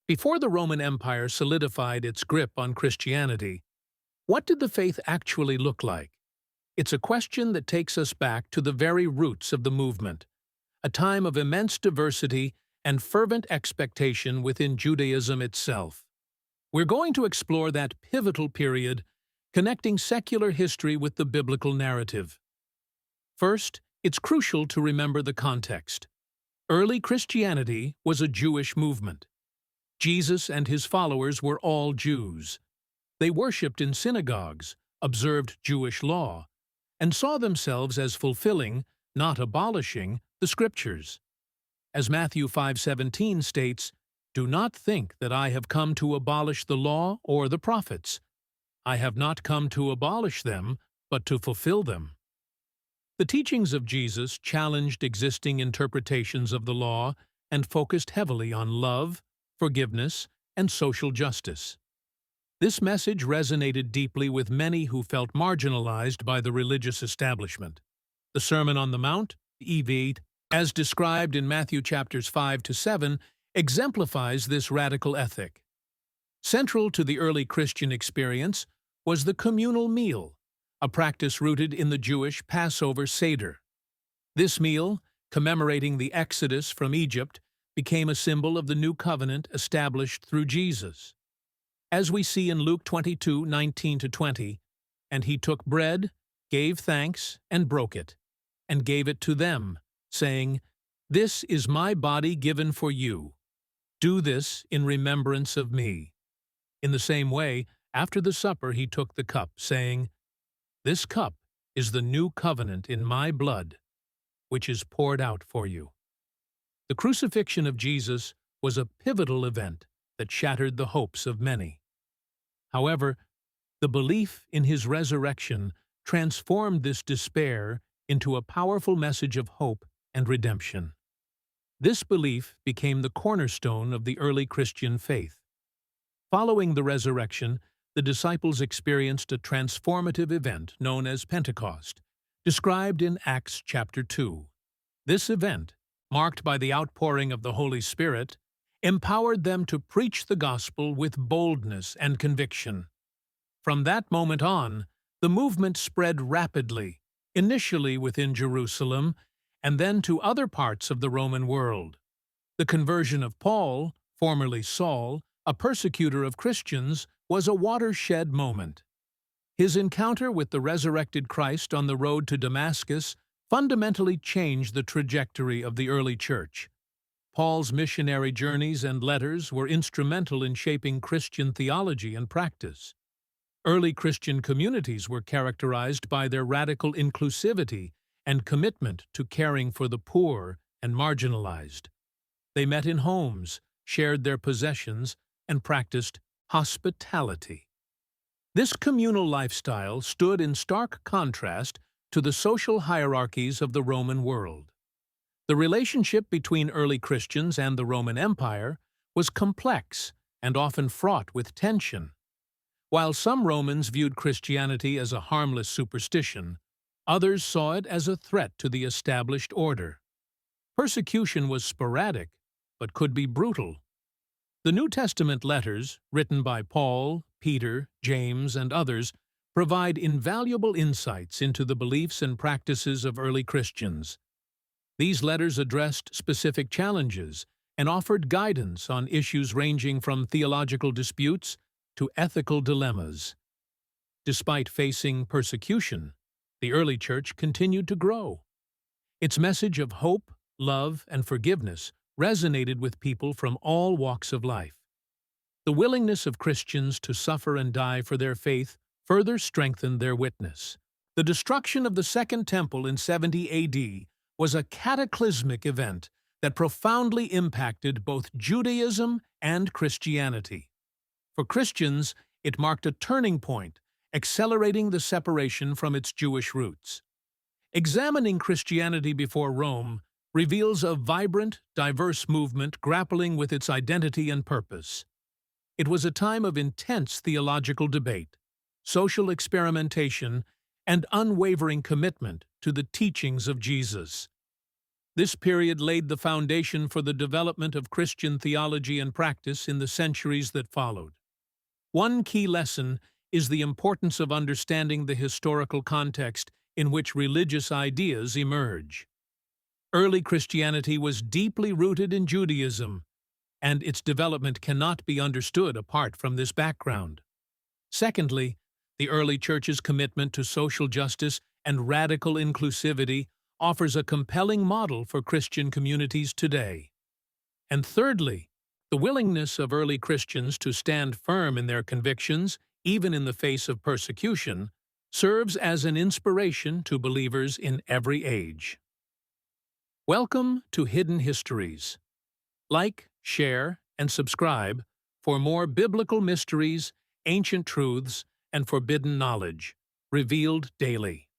Before the Roman Empire solidified its grip on Christianity, what did the faith actually look like? It's a question that takes us back to the very roots of the movement, a time of immense diversity and fervent expectation within Judaism itself. We're going to explore that pivotal period, connecting secular history with the biblical narrative. First, it's crucial to remember the context. Early Christianity was a Jewish movement. Jesus and his followers were all Jews. They worshipped in synagogues, observed Jewish law, and saw themselves as fulfilling, not abolishing, the Scriptures. As Matthew 5:17 states, "Do not think that I have come to abolish the law or the prophets. I have not come to abolish them, but to fulfill them." The teachings of Jesus challenged existing interpretations of the law and focused heavily on love, forgiveness, and social justice. This message resonated deeply with many who felt marginalized by the religious establishment. The Sermon on the Mount, EV, as described in Matthew chapters 5 to 7, exemplifies this radical ethic. Central to the early Christian experience was the communal meal, a practice rooted in the Jewish Passover Seder. This meal, commemorating the Exodus from Egypt, became a symbol of the new covenant established through Jesus. As we see in Luke 22:19-20, "And he took bread, gave thanks, and broke it, and gave it to them, saying, 'This is my body given for you. Do this in remembrance of me.' In the same way, after the supper he took the cup, saying, 'This cup is the new covenant in my blood, which is poured out for you.'" The crucifixion of Jesus was a pivotal event that shattered the hopes of many. However, the belief in his resurrection transformed this despair into a powerful message of hope and redemption. This belief became the cornerstone of the early Christian faith. Following the resurrection, the disciples experienced a transformative event known as Pentecost, described in Acts chapter 2. This event, marked by the outpouring of the Holy Spirit, empowered them to preach the gospel with boldness and conviction. From that moment on, the movement spread rapidly, initially within Jerusalem, and then to other parts of the Roman world. The conversion of Paul, formerly Saul, a persecutor of Christians, was a watershed moment. His encounter with the resurrected Christ on the road to Damascus fundamentally changed the trajectory of the early church. Paul's missionary journeys and letters were instrumental in shaping Christian theology and practice. Early Christian communities were characterized by their radical inclusivity and commitment to caring for the poor and marginalized. They met in homes, shared their possessions, and practiced hospitality. This communal lifestyle stood in stark contrast to the social hierarchies of the Roman world. The relationship between early Christians and the Roman Empire was complex and often fraught with tension. While some Romans viewed Christianity as a harmless superstition, others saw it as a threat to the established order. Persecution was sporadic, but could be brutal. The New Testament letters, written by Paul, Peter, James, and others, provide invaluable insights into the beliefs and practices of early Christians. These letters addressed specific challenges and offered guidance on issues ranging from theological disputes to ethical dilemmas. Despite facing persecution, the early church continued to grow. Its message of hope, love, and forgiveness resonated with people from all walks of life. The willingness of Christians to suffer and die for their faith further strengthened their witness. The destruction of the Second Temple in 70 AD was a cataclysmic event that profoundly impacted both Judaism and Christianity. For Christians, it marked a turning point, accelerating the separation from its Jewish roots. Examining Christianity before Rome reveals a vibrant, diverse movement grappling with its identity and purpose. It was a time of intense theological debate, social experimentation, and unwavering commitment to the teachings of Jesus. This period laid the foundation for the development of Christian theology and practice in the centuries that followed. One key lesson is the importance of understanding the historical context in which religious ideas emerge. Early Christianity was deeply rooted in Judaism, and its development cannot be understood apart from this background. Secondly, the early church's commitment to social justice and radical inclusivity offers a compelling model for Christian communities today. And thirdly, the willingness of early Christians to stand firm in their convictions, even in the face of persecution, serves as an inspiration to believers in every age. Welcome to Hidden Histories. Like, share, and subscribe for more biblical mysteries, ancient truths, and forbidden knowledge, revealed daily.